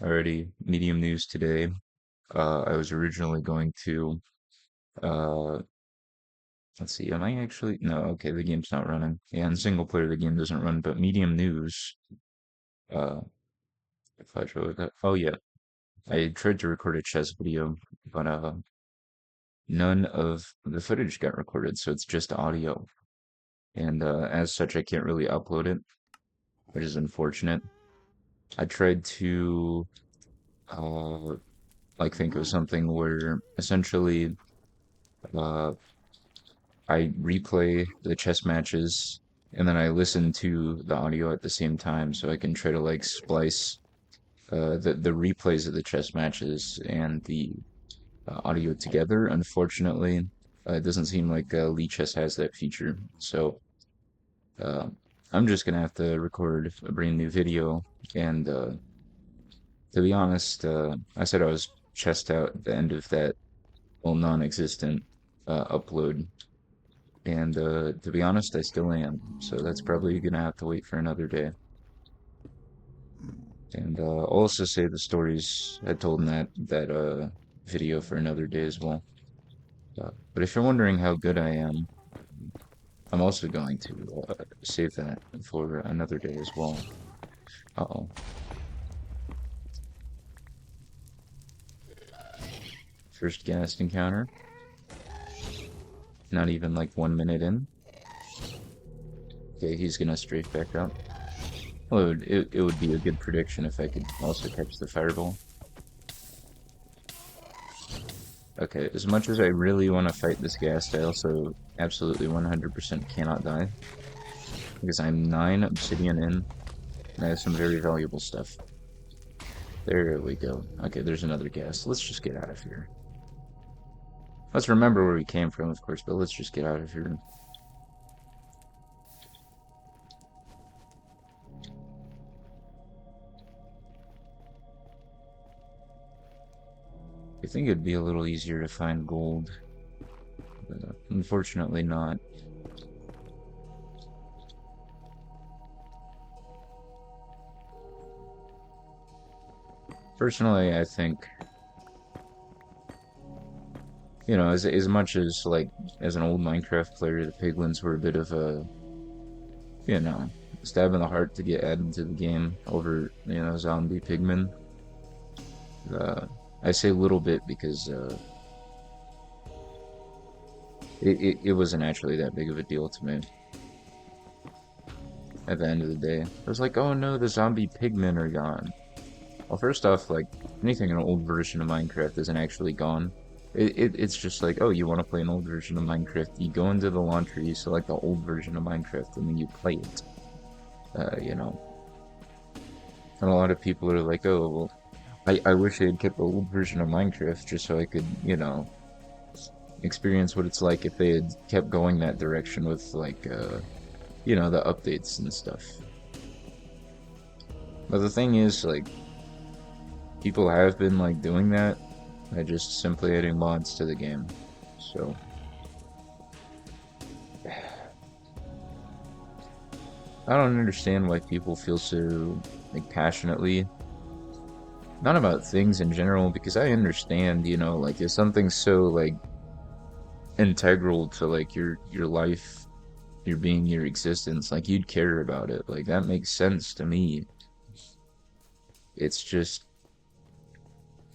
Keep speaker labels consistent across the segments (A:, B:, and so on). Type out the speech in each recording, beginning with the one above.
A: Already, medium news today. I was originally going to, uh, let's see, am I actually? No, okay, the game's not running. Yeah, in single player, the game doesn't run, but medium news, uh, if I show that, oh yeah, I tried to record a chess video, but, none of the footage got recorded, so it's just audio. And, as such, I can't really upload it, which is unfortunate. I tried to, uh, like think of something where essentially, uh, I replay the chess matches and then I listen to the audio at the same time so I can try to like splice the replays of the chess matches and the audio together. Unfortunately, it doesn't seem like Chess has that feature. So uh, I'm just gonna have to record a brand new video. And to be honest, I said I was chessed out at the end of that, well, non-existent upload. And to be honest, I still am. So that's probably gonna have to wait for another day. And I'll also save the stories I told in that video for another day as well. But if you're wondering how good I am, I'm also going to save that for another day as well. Uh-oh. First ghast encounter. Not even like 1 minute in. Okay, he's gonna strafe back up. Well, it would be a good prediction if I could also catch the fireball. Okay, as much as I really want to fight this ghast, I also absolutely 100% cannot die. Because I'm 9 obsidian in, and I have some very valuable stuff. There we go. Okay, there's another ghast. Let's just get out of here. Let's remember where we came from, of course, but let's just get out of here. I think it'd be a little easier to find gold, but unfortunately not. Personally, I think, as much as like as an old Minecraft player, the piglins were a bit of a, you know, stab in the heart to get added to the game over, zombie pigmen. Uh, I say little bit because it wasn't actually that big of a deal to me at the end of the day. I was like, oh no, the zombie pigmen are gone. Well, first off, like, anything in an old version of Minecraft isn't actually gone. It's just like, oh, you want to play an old version of Minecraft, you go into the launcher, you select the old version of Minecraft, and then you play it. You know. And a lot of people are like, oh, well, I wish they had kept the old version of Minecraft just so I could, experience what it's like if they had kept going that direction with, like, the updates and stuff. But the thing is, like, people have been, like, doing that by just simply adding mods to the game. So, I don't understand why people feel so, like, passionately, not about things in general, because I understand, like, if something's so, like, integral to, like, your life, your being, your existence, like, you'd care about it. Like, that makes sense to me. It's just,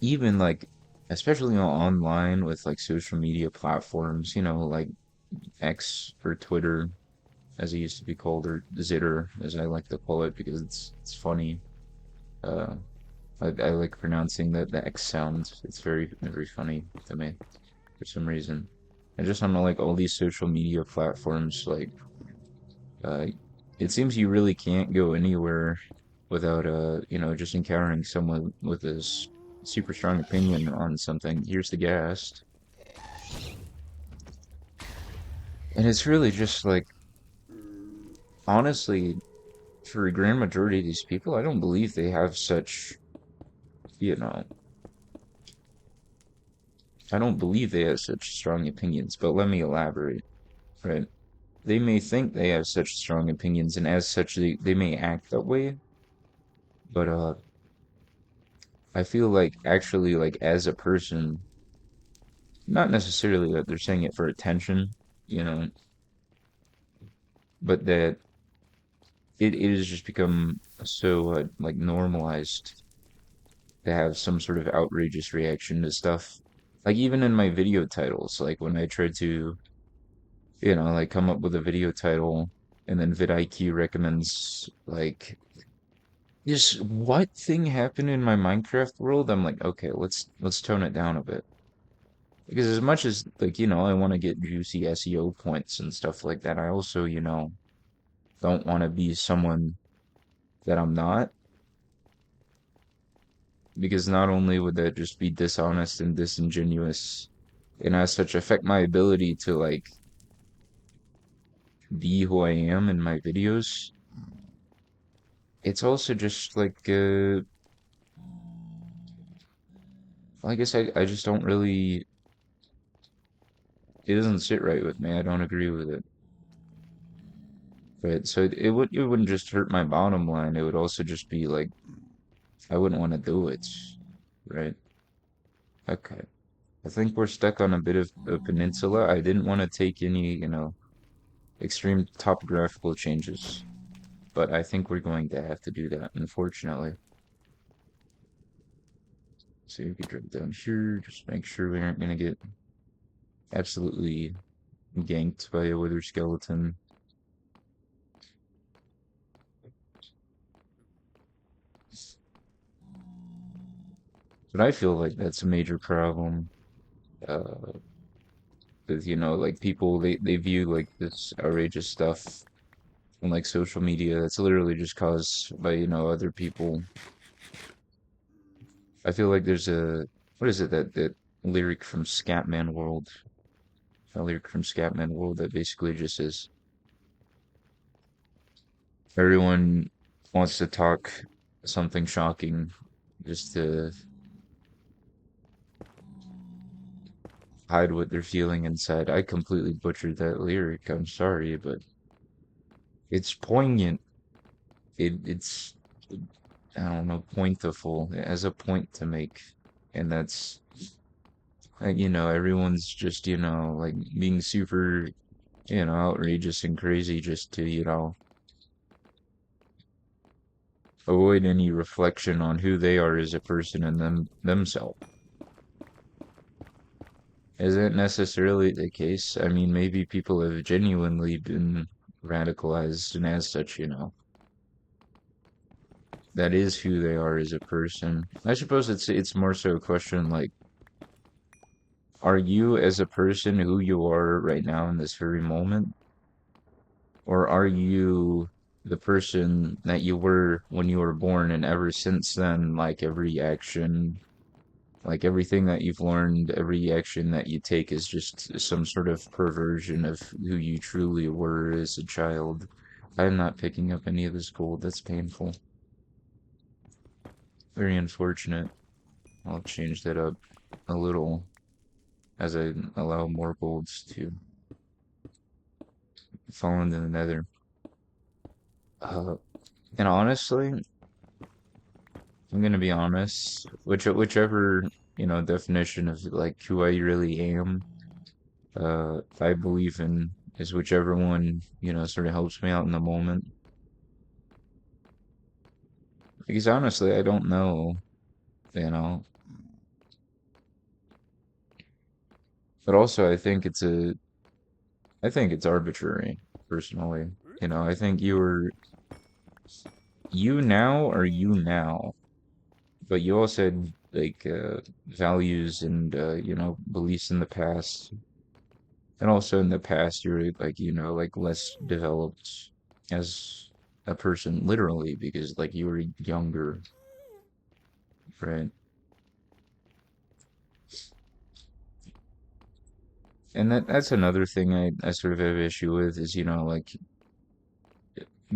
A: even, like, especially online with, like, social media platforms, like X or Twitter, as it used to be called, or Zitter, as I like to call it, because it's funny. Uh, I like pronouncing the X sound. It's very, very funny to me for some reason. And just on like all these social media platforms, like uh, it seems you really can't go anywhere without just encountering someone with a super strong opinion on something. Here's the ghast, and it's really just like, honestly, for a grand majority of these people, I don't believe they have such, you know, I don't believe they have such strong opinions, but let me elaborate, right? They may think they have such strong opinions, and as such, they may act that way, but I feel like actually like as a person, not necessarily that they're saying it for attention, you know, but that it has just become so like normalized to have some sort of outrageous reaction to stuff. Like even in my video titles, like when I try to, like come up with a video title and then vidIQ recommends like this what thing happened in my Minecraft world, I'm like, okay, let's tone it down a bit. Because as much as like, I want to get juicy SEO points and stuff like that, I also, don't want to be someone that I'm not, because not only would that just be dishonest and disingenuous and as such affect my ability to like be who I am in my videos, it's also just like I guess I just don't really, it doesn't sit right with me. I don't agree with it. Right. So it wouldn't just hurt my bottom line. It would also just be like I wouldn't want to do it. Right. Okay. I think we're stuck on a bit of a peninsula. I didn't want to take any, extreme topographical changes, but I think we're going to have to do that, unfortunately. So you could drop down here, just make sure we aren't gonna get absolutely ganked by a wither skeleton. But I feel like that's a major problem. Because, like people they view like this outrageous stuff on like social media that's literally just caused by, other people. I feel like there's a what is it that lyric from Scatman World? A lyric from Scatman World that basically just says everyone wants to talk something shocking just to hide what they're feeling inside. I completely butchered that lyric. I'm sorry, but it's poignant. It's I don't know, pointful. It has a point to make, and that's everyone's just like being super outrageous and crazy just to avoid any reflection on who they are as a person and themselves. Isn't necessarily the case. I mean, maybe people have genuinely been radicalized, and as such, that is who they are as a person. I suppose it's more so a question like, are you as a person who you are right now in this very moment, or are you the person that you were when you were born, and ever since then, like every action, like everything that you've learned, every action that you take is just some sort of perversion of who you truly were as a child. I'm not picking up any of this gold. That's painful. Very unfortunate. I'll change that up a little as I allow more golds to fall into the nether. Uh, and honestly, I'm gonna be honest, whichever, definition of like who I really am, I believe in is whichever one, sort of helps me out in the moment. Because honestly, I don't know, you know. But also I think it's arbitrary, personally. I think you now are you now. But you also had like values and beliefs in the past. And also in the past you're like, like less developed as a person, literally, because like you were younger, right? And that's another thing I sort of have issue with is, like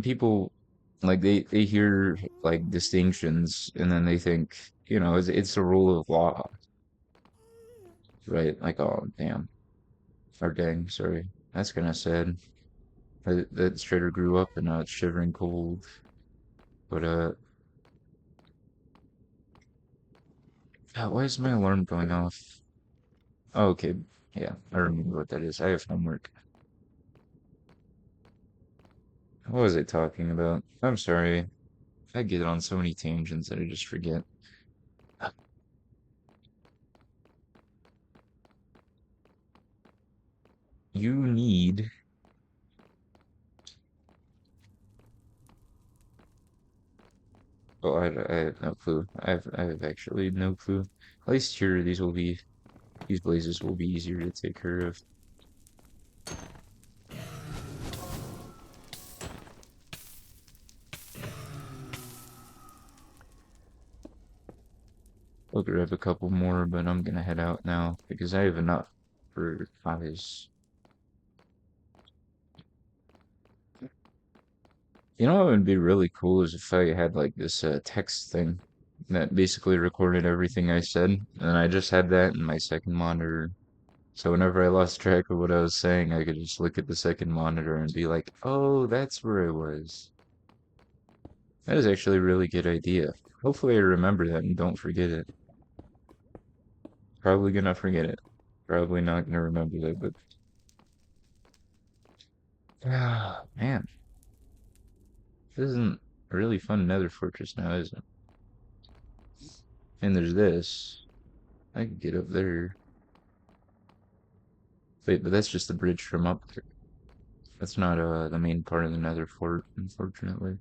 A: people like they hear like distinctions and then they think, it's a rule of law, right? Like, oh damn, or dang, sorry. That's kind of sad. That Strider grew up and now it's shivering cold. But Why is my alarm going off? Oh, okay. Yeah, I remember what that is. I have homework. What was I talking about? I'm sorry. I get on so many tangents that I just forget. You need. Oh, I have no clue. I have actually no clue. At least here, these blazes will be easier to take care of. I'll grab a couple more, but I'm gonna head out now because I have enough for eyes. You know what would be really cool is if I had like this text thing that basically recorded everything I said, and I just had that in my second monitor. So whenever I lost track of what I was saying, I could just look at the second monitor and be like, "Oh, that's where I was." That is actually a really good idea. Hopefully I remember that and don't forget it. Probably gonna forget it. Probably not gonna remember that, but ah, man, this isn't a really fun Nether Fortress now, is it? And there's this. I could get up there. Wait, but that's just the bridge from up there. That's not the main part of the Nether Fort, unfortunately.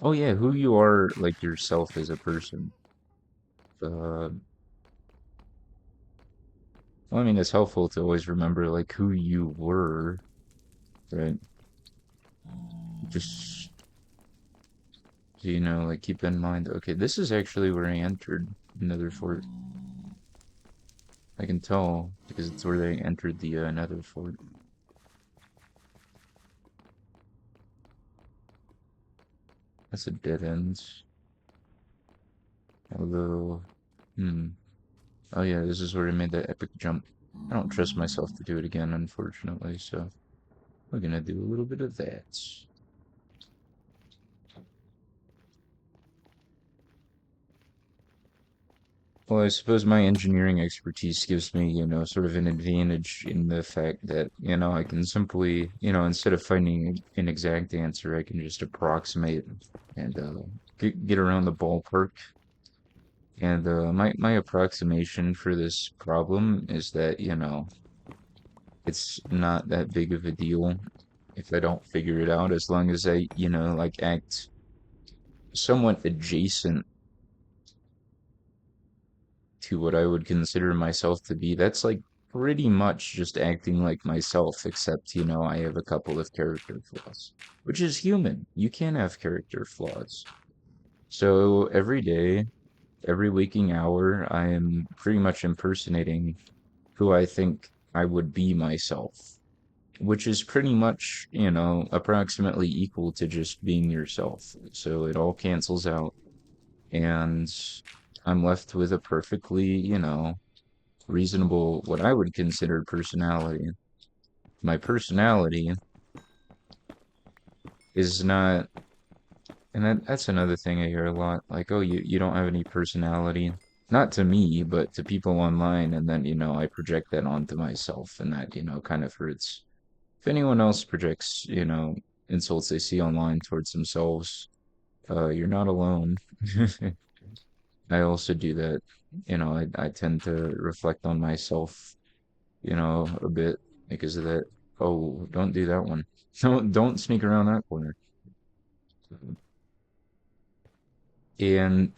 A: Oh yeah, who you are like yourself as a person. Uh, well, I mean, it's helpful to always remember like who you were, right? Just so you know, like keep in mind. Okay, this is actually where I entered Nether Fort. I can tell because it's where they entered the Nether Fort. That's a dead end. Although, hmm. Oh yeah, this is where I made that epic jump. I don't trust myself to do it again, unfortunately, so we're gonna do a little bit of that. Well, I suppose my engineering expertise gives me, sort of an advantage in the fact that, I can simply, instead of finding an exact answer, I can just approximate and get around the ballpark. And my approximation for this problem is that, it's not that big of a deal if I don't figure it out, as long as I, like act somewhat adjacent to what I would consider myself to be. That's like pretty much just acting like myself, except, I have a couple of character flaws, which is human. You can have character flaws. So every day, every waking hour, I am pretty much impersonating who I think I would be myself, which is pretty much, approximately equal to just being yourself. So it all cancels out, and I'm left with a perfectly, reasonable, what I would consider personality. My personality is not, and that's another thing I hear a lot, like, oh, you don't have any personality. Not to me, but to people online, and then, I project that onto myself, and that, kind of hurts. If anyone else projects, insults they see online towards themselves, you're not alone. I also do that. I tend to reflect on myself, a bit because of that. Oh, don't do that one. Don't sneak around that corner. And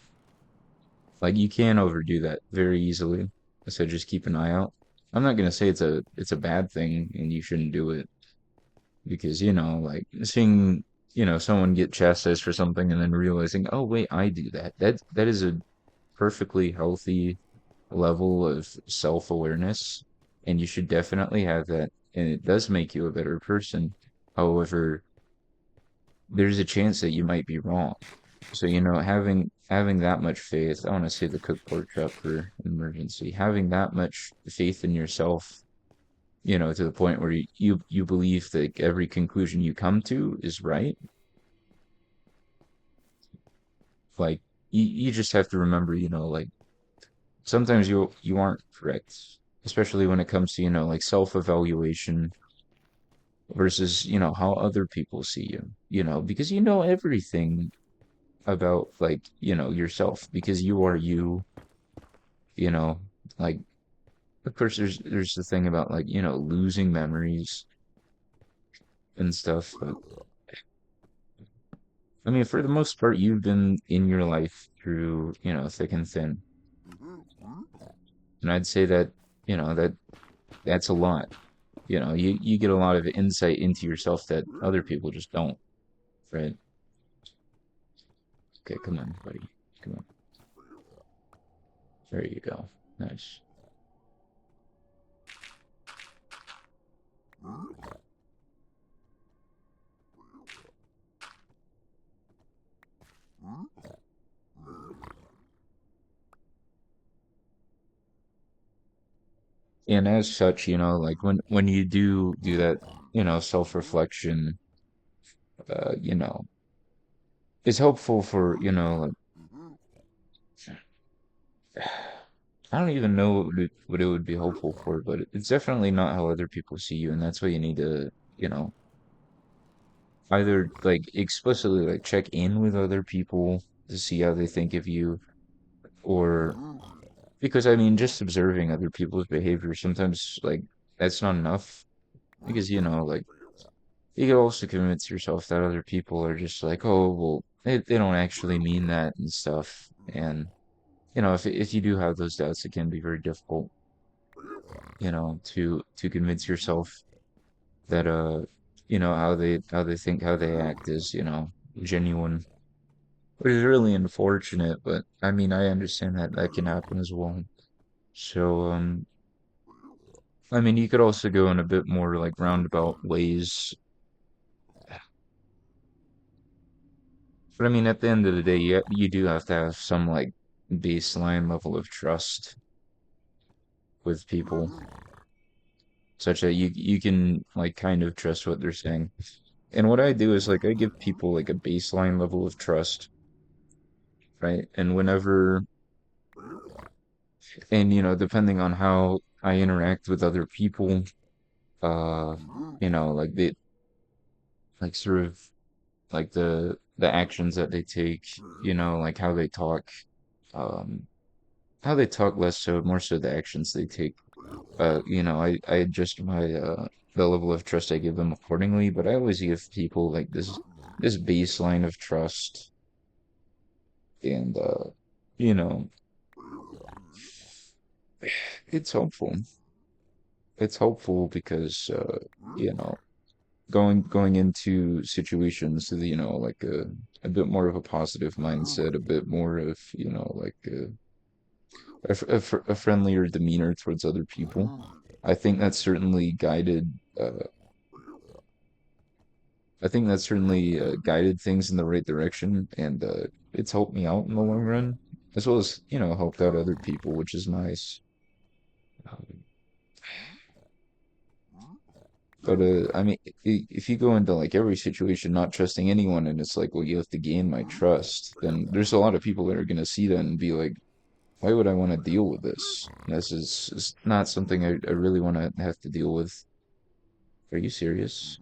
A: like you can overdo that very easily. So just keep an eye out. I'm not gonna say it's a bad thing and you shouldn't do it because like seeing someone get chastised for something and then realizing, oh wait, I do that. That is a perfectly healthy level of self-awareness, and you should definitely have that, and it does make you a better person. However, there's a chance that you might be wrong. So, having that much faith, I want to save the cooked pork chop for an emergency. Having that much faith in yourself, to the point where you believe that every conclusion you come to is right, Like you just have to remember, like sometimes you aren't correct, especially when it comes to, like self-evaluation versus, how other people see you, because you know everything about like, yourself because you are you, you know, like of course there's the thing about like, losing memories and stuff, but I mean for the most part you've been in your life through, thick and thin. And I'd say that, that's a lot. You get a lot of insight into yourself that other people just don't, right? Okay, come on, buddy. Come on. There you go. Nice. And as such, like when you do that, self-reflection, uh, you know, is helpful for, like I don't even know what it would be helpful for, but it's definitely not how other people see you, and that's why you need to, you know, either like explicitly like check in with other people to see how they think of you, or because I mean, just observing other people's behavior sometimes like that's not enough because like you can also convince yourself that other people are just like, oh, well, they don't actually mean that and stuff. And, if you do have those doubts, it can be very difficult, to convince yourself that, how they think, how they act is, genuine, which is really unfortunate. But I mean, I understand that that can happen as well. So, I mean, you could also go in a bit more like roundabout ways. But I mean, at the end of the day, you do have to have some like baseline level of trust with people, such that you can like kind of trust what they're saying. And what I do is like I give people like a baseline level of trust, right? And depending on how I interact with other people, uh, like like sort of like the actions that they take, like um, how they talk less so, more so the actions they take. I adjust the level of trust I give them accordingly, but I always give people like this baseline of trust, and you know, it's helpful. It's helpful because you know, going into situations with, like a bit more of a positive mindset, a bit more of, like a friendlier demeanor towards other people. I think that's certainly guided. I think that's certainly guided things in the right direction, and it's helped me out in the long run, as well as helped out other people, which is nice. Um, But I mean, if you go into like every situation not trusting anyone, and it's like, well, you have to gain my trust, then there's a lot of people that are gonna see that and be like, why would I want to deal with this? This is not something I really want to have to deal with. Are you serious?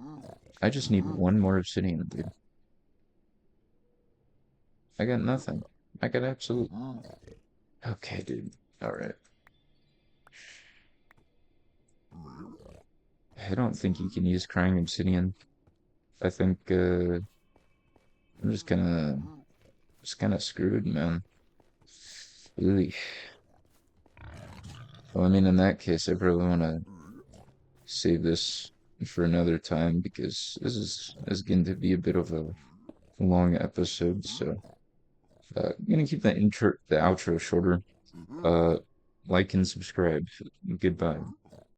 A: I just need one more obsidian, dude. I got nothing. I got absolute. Okay, dude. All right. I don't think you can use crying obsidian. I think I'm just kind of screwed, man. Really. Well, I mean, in that case, I probably want to save this for another time because this is going to be a bit of a long episode. So, I'm gonna keep the outro shorter. Uh, like and subscribe. Goodbye.